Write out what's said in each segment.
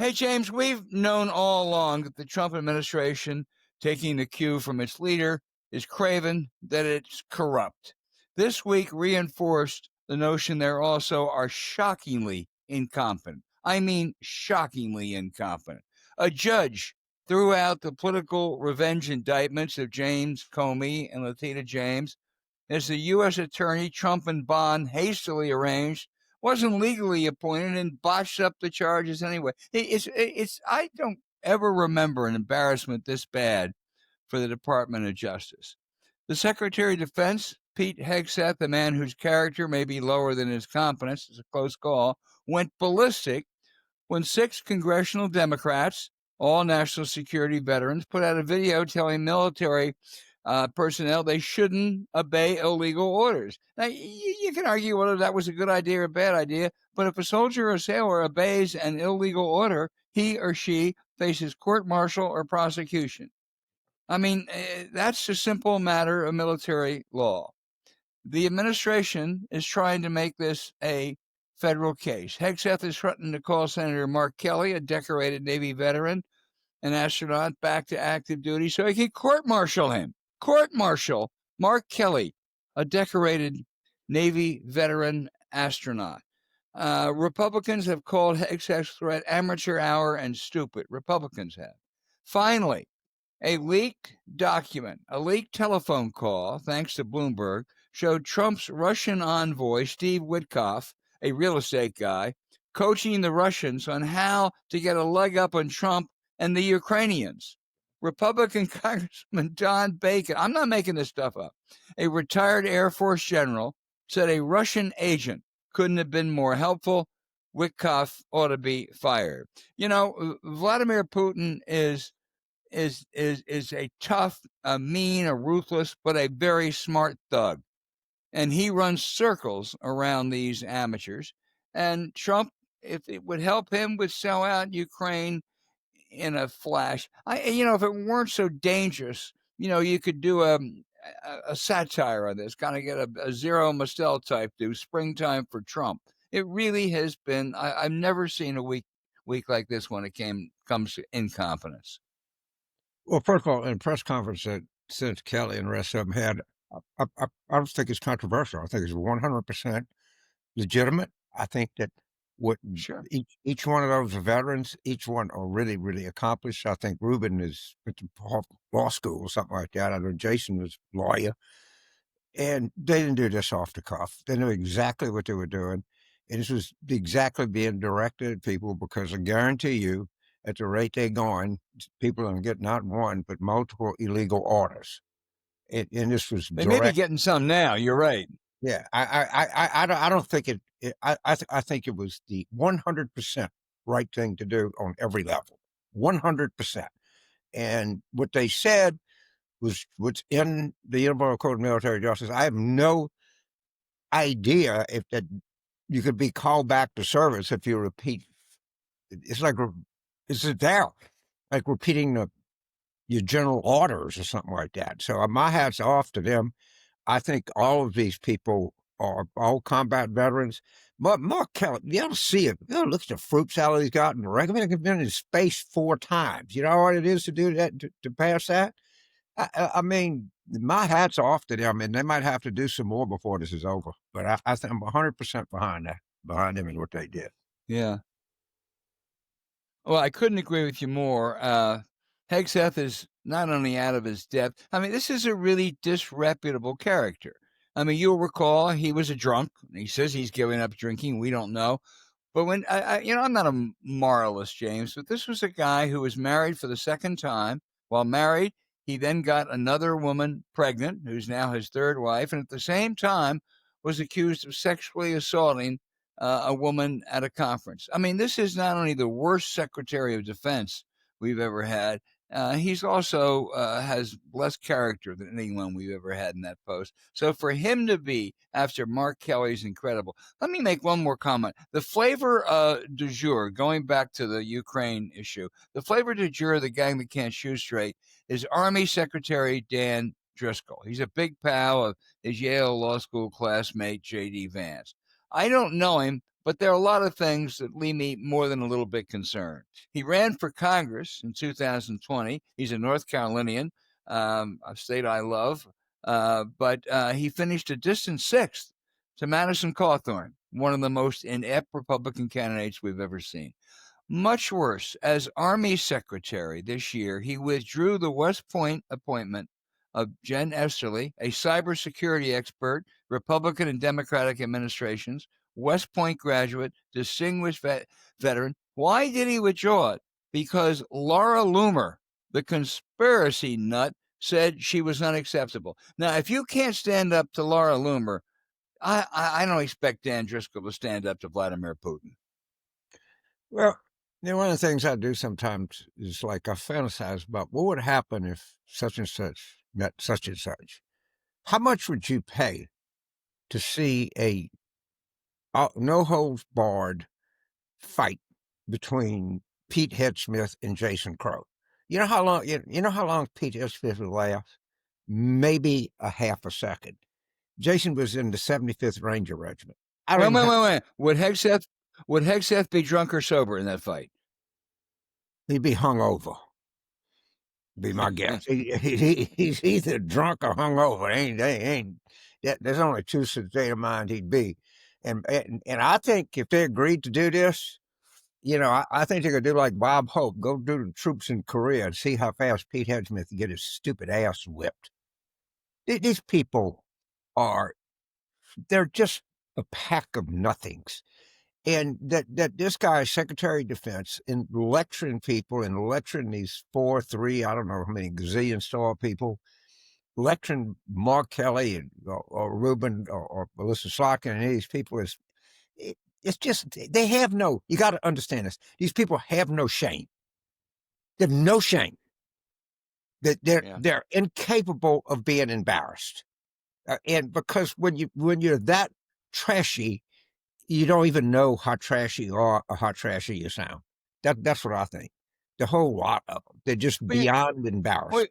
Hey, James, we've known all along that the Trump administration, taking the cue from its leader, is craven, that it's corrupt. This week reinforced the notion they also are shockingly incompetent. I mean, shockingly incompetent. A judge threw out the political revenge indictments of James Comey and Latina James as the U.S. attorney Trump and Bond hastily arranged, wasn't legally appointed, and botched up the charges anyway. I don't ever remember an embarrassment this bad for the Department of Justice. The Secretary of Defense, Pete Hegseth, a man whose character may be lower than his competence, it's a close call, went ballistic when 6 congressional Democrats, all national security veterans, put out a video telling military personnel they shouldn't obey illegal orders. Now, you can argue whether that was a good idea or a bad idea, but if a soldier or sailor obeys an illegal order, he or she faces court-martial or prosecution. I mean, that's a simple matter of military law. The administration is trying to make this a federal case. Hegseth is threatening to call Senator Mark Kelly, a decorated Navy veteran, an astronaut, back to active duty so he can court-martial him. Court-martial Mark Kelly, a decorated Navy veteran astronaut. Republicans have called Hegseth's threat amateur hour and stupid. Republicans have. Finally, a leaked document, a leaked telephone call, thanks to Bloomberg, showed Trump's Russian envoy, Steve Witkoff, a real estate guy, coaching the Russians on how to get a leg up on Trump and the Ukrainians. Republican Congressman Don Bacon, I'm not making this stuff up, a retired Air Force general, said a Russian agent couldn't have been more helpful. Witkoff ought to be fired. You know, Vladimir Putin is a tough, a mean, a ruthless, but a very smart thug. And he runs circles around these amateurs. And Trump, if it would help him, would sell out Ukraine in a flash. If it weren't so dangerous, you could do a satire on this, kind of get a Zero Mostel type, do Springtime for Trump. It really has been, I've never seen a week like this when it comes to incompetence. Well, first of all, in a press conference that Senator Kelly and the rest of them had, I don't think it's controversial. I think it's 100% legitimate. I think that Sure. each one of those veterans, each one are really, really accomplished. I think Ruben is at the law school or something like that. I know Jason was a lawyer. And they didn't do this off the cuff. They knew exactly what they were doing. And this was exactly being directed at people, because I guarantee you, at the rate they're going, people are going to get not one, but multiple illegal orders. And this was They may be getting some now. You're right. Yeah, I don't think it. I think it was the 100% right thing to do on every level, 100%. And what they said was what's in the Uniform Code of Military Justice. I have no idea if that you could be called back to service if you repeat. It's like like repeating your general orders or something like that. So my hat's off to them. I think all of these people are all combat veterans. But Mark Kelly, you ought to see it. You ought to look at the fruit salad he's got, and recommend he's been in space 4 times. You know what it is to do that, to pass that? I mean, my hat's off to them, and they might have to do some more before this is over. But I think I'm 100% behind them and what they did. Yeah. Well, I couldn't agree with you more. Hegseth is not only out of his depth. I mean, this is a really disreputable character. I mean, you'll recall he was a drunk. He says he's giving up drinking. We don't know. But when I'm not a moralist, James, but this was a guy who was married for the second time. While married, he then got another woman pregnant, who's now his third wife, and at the same time was accused of sexually assaulting a woman at a conference. I mean, this is not only the worst Secretary of Defense we've ever had, he's also has less character than anyone we've ever had in that post. So for him to be after Mark Kelly's incredible. Let me make one more comment. The flavor du jour, going back to the Ukraine issue, the flavor du jour of the gang that can't shoot straight is Army Secretary Dan Driscoll. He's a big pal of his Yale Law School classmate, J.D. Vance. I don't know him, but there are a lot of things that leave me more than a little bit concerned. He ran for Congress in 2020. He's a North Carolinian, a state I love, but he finished a distant sixth to Madison Cawthorn, one of the most inept Republican candidates we've ever seen. Much worse, as Army Secretary this year, he withdrew the West Point appointment of Jen Esterly, a cybersecurity expert, Republican and Democratic administrations, West Point graduate, distinguished veteran. Why did he withdraw it? Because Laura Loomer, the conspiracy nut, said she was unacceptable. Now, if you can't stand up to Laura Loomer, I don't expect Dan Driscoll to stand up to Vladimir Putin. Well, one of the things I do sometimes is like I fantasize about what would happen if such and such met such and such. How much would you pay to see a no holds barred fight between Pete Headsmith and Jason Crow? You know how long? You know how long Pete Headsmith would last? Maybe a half a second. Jason was in the 75th Ranger Regiment. I don't even Wait. Would Hegseth be drunk or sober in that fight? He'd be hungover. Be my guess. He's either drunk or hungover. There's only two state of mind he'd be. And I think if they agreed to do this, I think they could do like Bob Hope, go do the troops in Korea and see how fast Pete Hegsmith can get his stupid ass whipped. These people they're just a pack of nothings. And that this guy, Secretary of Defense, in lecturing people and lecturing these 3, I don't know how many gazillion star people, lecturing Mark Kelly and, or Rubin or Melissa Slotkin and these people it's just, they have you got to understand this. These people have no shame. They have no shame. They're incapable of being embarrassed. And because when you're that trashy, you don't even know how trashy you are or how trashy you sound. That's what I think. The whole lot of them, they're just beyond embarrassed.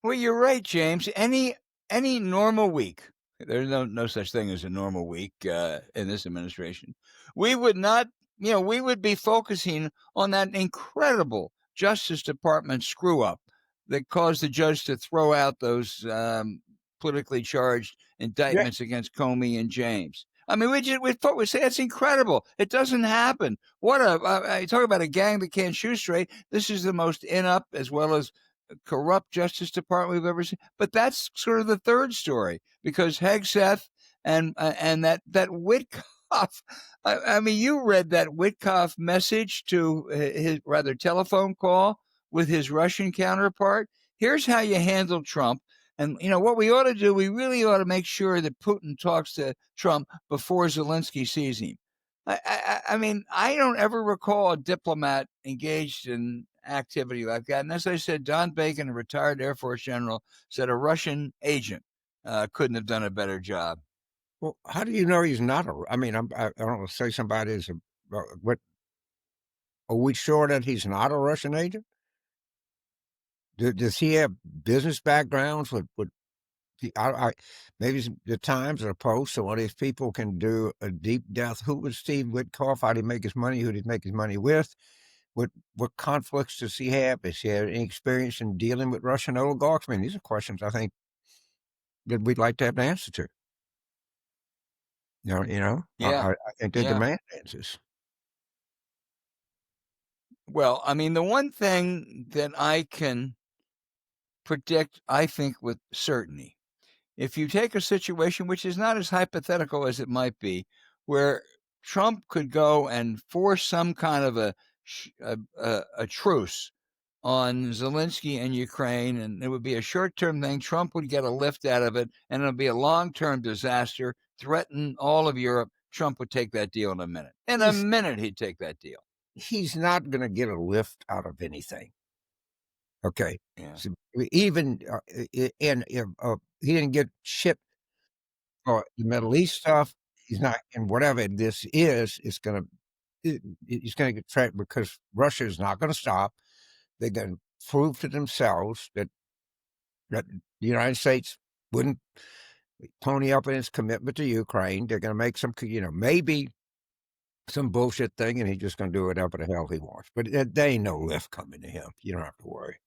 Well, you're right, James. Any normal week, there's no such thing as a normal week in this administration. We would not, we would be focusing on that incredible Justice Department screw up that caused the judge to throw out those politically charged indictments against Comey and James. I mean, we say that's incredible. It doesn't happen. What I talk about a gang that can't shoot straight. This is the most inept as well as corrupt Justice Department we've ever seen. But that's sort of the third story because Hegseth and that Witkoff. I mean, you read that Witkoff message to his telephone call with his Russian counterpart. Here's how you handle Trump. And, what we ought to do, we really ought to make sure that Putin talks to Trump before Zelensky sees him. I mean, I don't ever recall a diplomat engaged in activity like that. And as I said, Don Bacon, a retired Air Force general, said a Russian agent couldn't have done a better job. Well, how do you know he's not I don't know, say somebody is what? Are we sure that he's not a Russian agent? Does he have business backgrounds with maybe the Times or the Post or one of these people can do a deep depth? Who was Steve Witkoff? How did he make his money? Who did he make his money with? What conflicts does he have? Does he have any experience in dealing with Russian oligarchs? I mean, these are questions I think that we'd like to have an answer to. Yeah. I think they demand answers. Well, I mean, the one thing that I can predict, I think with certainty, if you take a situation which is not as hypothetical as it might be, where Trump could go and force some kind of a truce on Zelensky and Ukraine, and it would be a short-term thing. Trump would get a lift out of it, and it'll be a long-term disaster, threaten all of Europe. Trump would take that deal in a minute. In a minute, he'd take that deal. He's not going to get a lift out of anything. Okay. Yeah. So even he didn't get shipped or the Middle East stuff. He's not, and whatever this is, he's going to get tracked because Russia is not going to stop. They're going to prove to themselves that the United States wouldn't pony up in its commitment to Ukraine. They're going to make some, maybe some bullshit thing, and he's just going to do whatever the hell he wants. But there ain't no lift coming to him. You don't have to worry.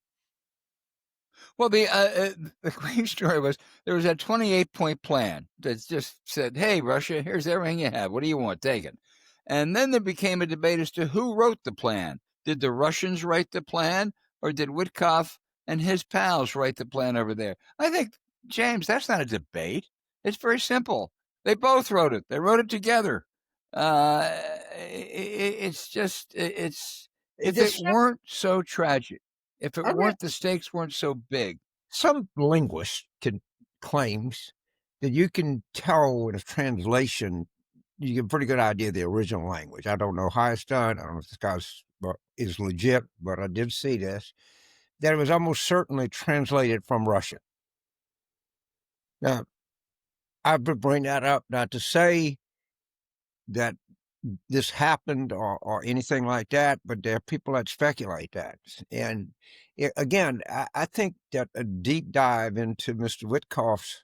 Well, the great story was there was a 28-point plan that just said, "Hey, Russia, here's everything you have. What do you want? Take it." And then there became a debate as to who wrote the plan. Did the Russians write the plan, or did Witkoff and his pals write the plan over there? I think, James, that's not a debate. It's very simple. They both wrote it. They wrote it together. It's just it's if it This, weren't so tragic, if it I read weren't the stakes weren't so big. some linguist claims that you can tell in a translation, you get a pretty good idea of the original language. I don't know how it's done. I don't know if this guy's is legit, but I did see this, that it was almost certainly translated from Russian. Now, I would bring that up not to say that this happened or anything like that, but there are people that speculate that. And again, I think that a deep dive into Mr. Witkoff's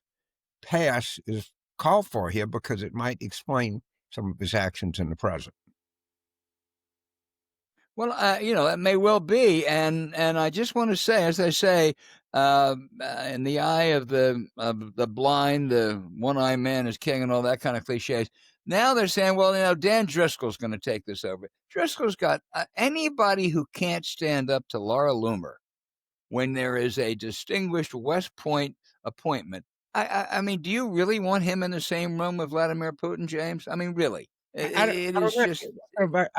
past is called for here because it might explain some of his actions in the present. Well, it may well be, and I just want to say, as I say, in the eye of the blind, the one-eyed man is king, and all that kind of cliches. Now they're saying, well, Dan Driscoll's going to take this over. Driscoll's got anybody who can't stand up to Laura Loomer when there is a distinguished West Point appointment. I mean, do you really want him in the same room with Vladimir Putin, James? I mean, really? It I is don't know. just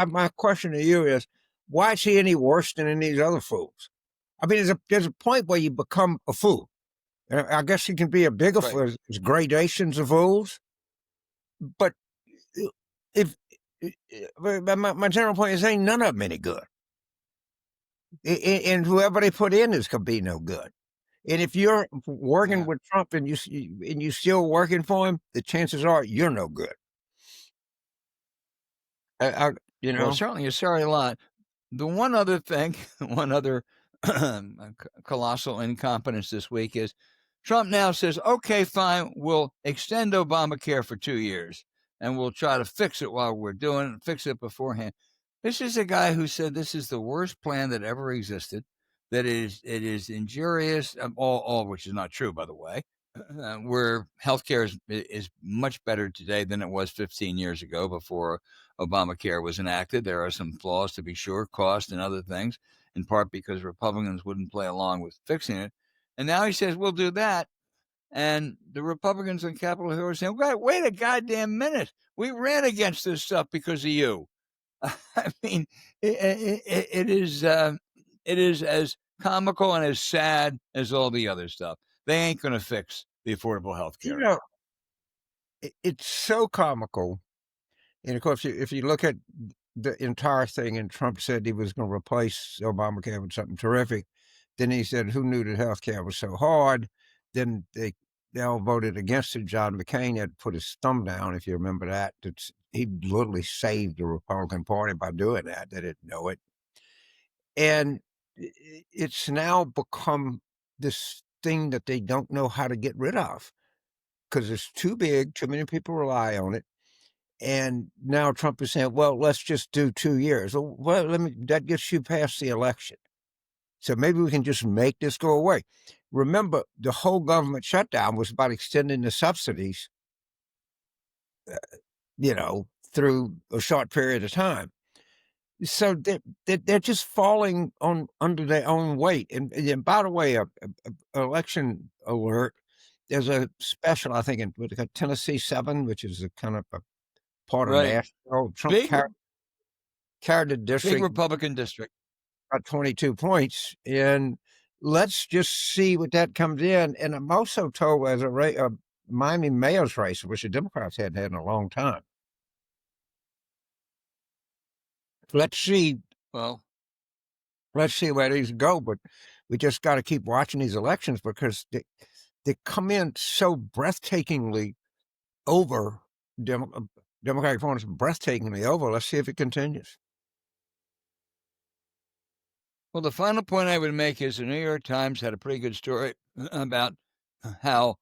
My question to you is, why is he any worse than any of these other fools? I mean, there's a point where you become a fool. I guess he can be a bigger right. fool. There's gradations of fools. But if my general point is, ain't none of them any good. And whoever they put in is gonna be no good. And if you're working Yeah. with Trump and you still working for him, the chances are you're no good. You Well, know, certainly a sorry lot. The one other thing, one other colossal incompetence this week is Trump now says, okay, fine, we'll extend Obamacare for 2 years and we'll try to fix it while we're doing it, fix it beforehand. This is a guy who said this is the worst plan that ever existed, that it is injurious, all which is not true, by the way. Where healthcare is much better today than it was 15 years ago before Obamacare was enacted. There are some flaws, to be sure, cost and other things, in part because Republicans wouldn't play along with fixing it. And now he says, we'll do that. And the Republicans on Capitol Hill are saying, wait a goddamn minute. We ran against this stuff because of you. I mean, it is as comical and as sad as all the other stuff. They ain't going to fix the Affordable Health you Care know, Act. it's so comical. And of course, if you look at the entire thing, and Trump said he was going to replace Obamacare with something terrific, then he said, "Who knew that health care was so hard?" Then they all voted against it. John McCain had to put his thumb down, if you remember that. He literally saved the Republican Party by doing that. They didn't know it, and it's now become this thing that they don't know how to get rid of because it's too big. Too many people rely on it. And now Trump is saying, well, let's just do 2 years. Well, that gets you past the election. So maybe we can just make this go away. Remember, the whole government shutdown was about extending the subsidies, through a short period of time. So they're just falling on under their own weight. And by the way, a election alert. There's a special, I think, in Tennessee 7, which is a kind of a part of Right. Nashville. Trump Big, carried the big district Republican district. about 22 points. And let's just see what that comes in. And I'm also told as a Miami mayor's race, which the Democrats hadn't had in a long time. Let's see. Well, Let's see where these go. But we just got to keep watching these elections because they come in so breathtakingly over. Democratic opponents breathtakingly over. Let's see if it continues. well, the final point I would make is the New York Times had a pretty good story about how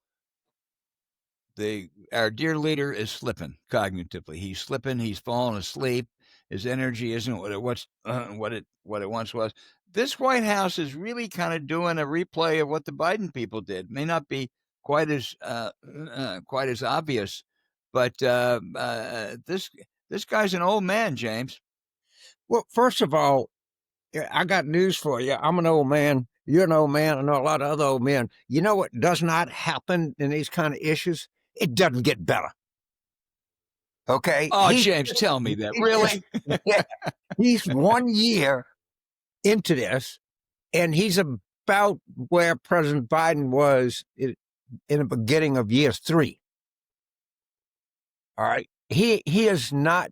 our dear leader is slipping cognitively. He's slipping. He's falling asleep. His energy isn't what it once was. This White House is really kind of doing a replay of what the Biden people did. May not be quite as obvious, but this guy's an old man, James. Well, first of all, I got news for you. I'm an old man. You're an old man. I know a lot of other old men. You know what does not happen in these kind of issues? It doesn't get better. Okay. Oh, James, tell me that. Really? Yeah, he's 1 year into this, and he's about where President Biden was in the beginning of year 3. All right. He is not.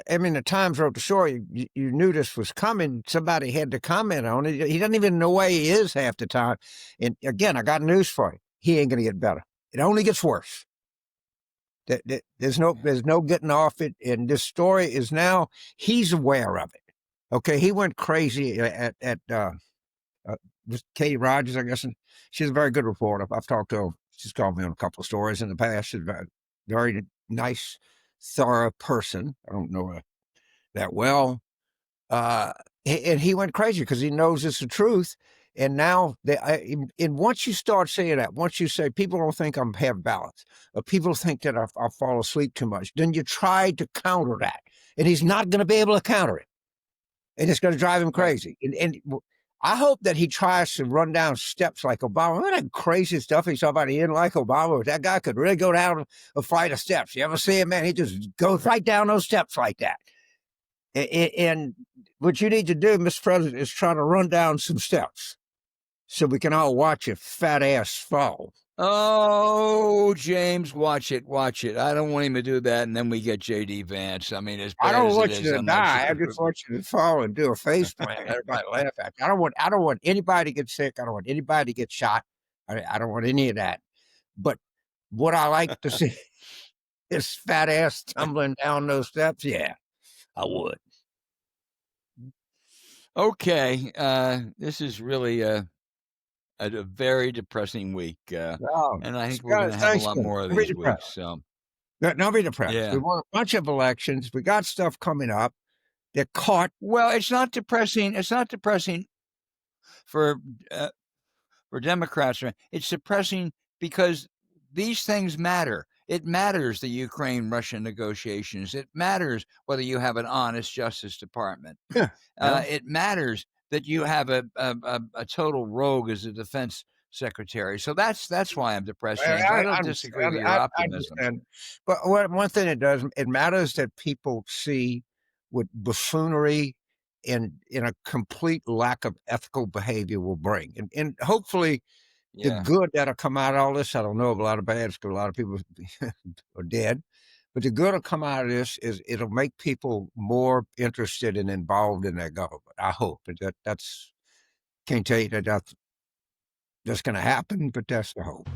I mean, the Times wrote the story. You knew this was coming. Somebody had to comment on it. He doesn't even know where he is half the time. And again, I got news for you. He ain't going to get better. It only gets worse. There's no getting off it. And this story is now, he's aware of it. Okay. He went crazy at Katie Rogers, I guess. And she's a very good reporter. I've talked to her. She's called me on a couple of stories in the past. She's a very nice, thorough person. I don't know her that well. And he went crazy because he knows it's the truth. And now, and once you start saying that, once you say, people don't think I'm have balance, or people think that I fall asleep too much, then you try to counter that. And he's not going to be able to counter it. And it's going to drive him crazy. And I hope that he tries to run down steps like Obama. What that crazy stuff he's talking about, he didn't like Obama, but that guy could really go down a flight of steps. You ever see him, man? He just goes right down those steps like that. And what you need to do, Mr. President, is try to run down some steps so we can all watch your fat ass fall. Oh, James, watch it. I don't want him to do that, and then we get J.D. Vance. I mean, as bad I don't as want it you is, to die. I just want you to fall and do a face plant. Everybody laugh at you. I don't want anybody to get sick. I don't want anybody to get shot. I don't want any of that. But would I like to see his fat ass tumbling down those steps? Yeah, I would. Okay, this is really a very depressing week, and I think we're going to have a lot more of these weeks. So, don't be depressed. Yeah. We want a bunch of elections. We got stuff coming up. They're caught. Well, it's not depressing. It's not depressing for Democrats. It's depressing because these things matter. It matters, the Ukraine-Russia negotiations. It matters whether you have an honest Justice Department. Yeah. It matters that you have a total rogue as a defense secretary. So that's why I'm depressed, James. I don't disagree with your optimism. But one thing it does, it matters that people see what buffoonery and in a complete lack of ethical behavior will bring. And hopefully the good that'll come out of all this, I don't know of a lot of bad because a lot of people are dead. But the good will come out of this is it'll make people more interested and involved in their government. I hope. That's can't tell you that that's going to happen, but that's the hope.